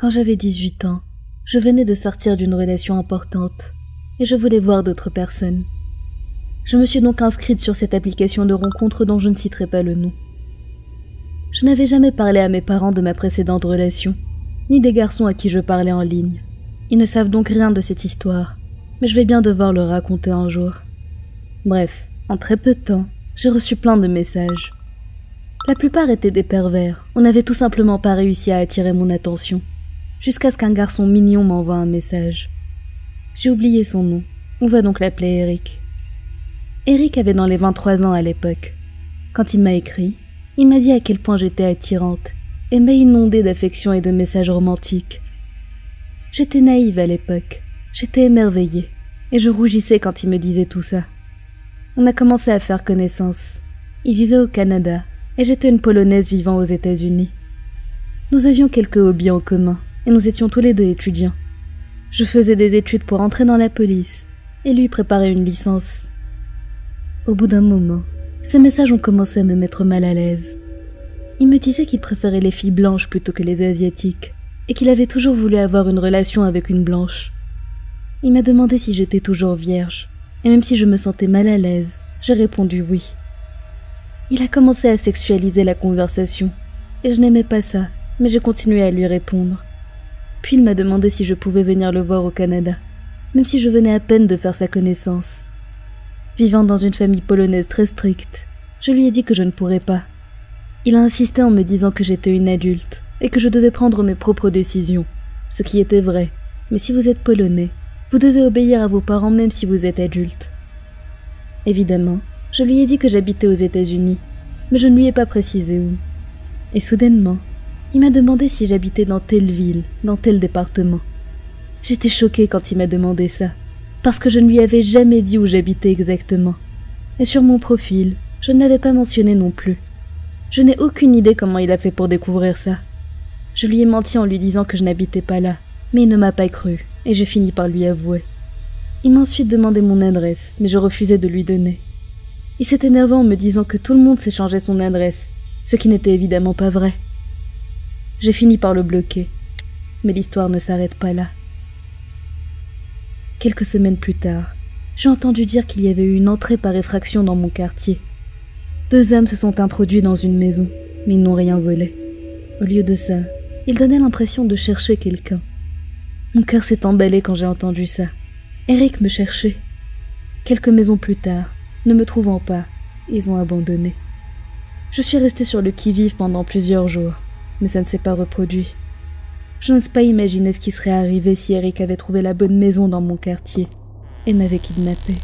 Quand j'avais 18 ans, je venais de sortir d'une relation importante et je voulais voir d'autres personnes. Je me suis donc inscrite sur cette application de rencontre dont je ne citerai pas le nom. Je n'avais jamais parlé à mes parents de ma précédente relation, ni des garçons à qui je parlais en ligne. Ils ne savent donc rien de cette histoire, mais je vais bien devoir leur raconter un jour. Bref, en très peu de temps, j'ai reçu plein de messages. La plupart étaient des pervers, on n'avait tout simplement pas réussi à attirer mon attention, jusqu'à ce qu'un garçon mignon m'envoie un message. J'ai oublié son nom, on va donc l'appeler Eric. Eric avait dans les 23 ans à l'époque. Quand il m'a écrit, il m'a dit à quel point j'étais attirante et m'a inondée d'affection et de messages romantiques. J'étais naïve à l'époque, j'étais émerveillée et je rougissais quand il me disait tout ça. On a commencé à faire connaissance. Il vivait au Canada et j'étais une Polonaise vivant aux États-Unis. Nous avions quelques hobbies en commun et nous étions tous les deux étudiants. Je faisais des études pour entrer dans la police et lui préparait une licence. Au bout d'un moment, ces messages ont commencé à me mettre mal à l'aise. Il me disait qu'il préférait les filles blanches plutôt que les asiatiques et qu'il avait toujours voulu avoir une relation avec une blanche. Il m'a demandé si j'étais toujours vierge et même si je me sentais mal à l'aise, j'ai répondu oui. Il a commencé à sexualiser la conversation et je n'aimais pas ça, mais j'ai continué à lui répondre. Puis il m'a demandé si je pouvais venir le voir au Canada, même si je venais à peine de faire sa connaissance. Vivant dans une famille polonaise très stricte, je lui ai dit que je ne pourrais pas. Il a insisté en me disant que j'étais une adulte et que je devais prendre mes propres décisions, ce qui était vrai, mais si vous êtes polonais, vous devez obéir à vos parents même si vous êtes adulte. Évidemment, je lui ai dit que j'habitais aux États-Unis, mais je ne lui ai pas précisé où. Et soudainement, il m'a demandé si j'habitais dans telle ville, dans tel département. J'étais choquée quand il m'a demandé ça, parce que je ne lui avais jamais dit où j'habitais exactement. Et sur mon profil, je ne l'avais pas mentionné non plus. Je n'ai aucune idée comment il a fait pour découvrir ça. Je lui ai menti en lui disant que je n'habitais pas là, mais il ne m'a pas cru, et j'ai fini par lui avouer. Il m'a ensuite demandé mon adresse, mais je refusais de lui donner. Il s'est énervé en me disant que tout le monde s'échangeait son adresse, ce qui n'était évidemment pas vrai. J'ai fini par le bloquer, mais l'histoire ne s'arrête pas là. Quelques semaines plus tard, j'ai entendu dire qu'il y avait eu une entrée par effraction dans mon quartier. 2 hommes se sont introduits dans une maison, mais ils n'ont rien volé. Au lieu de ça, ils donnaient l'impression de chercher quelqu'un. Mon cœur s'est emballé quand j'ai entendu ça. Eric me cherchait. Quelques maisons plus tard, ne me trouvant pas, ils ont abandonné. Je suis restée sur le qui-vive pendant plusieurs jours, mais ça ne s'est pas reproduit. Je n'ose pas imaginer ce qui serait arrivé si Eric avait trouvé la bonne maison dans mon quartier et m'avait kidnappée.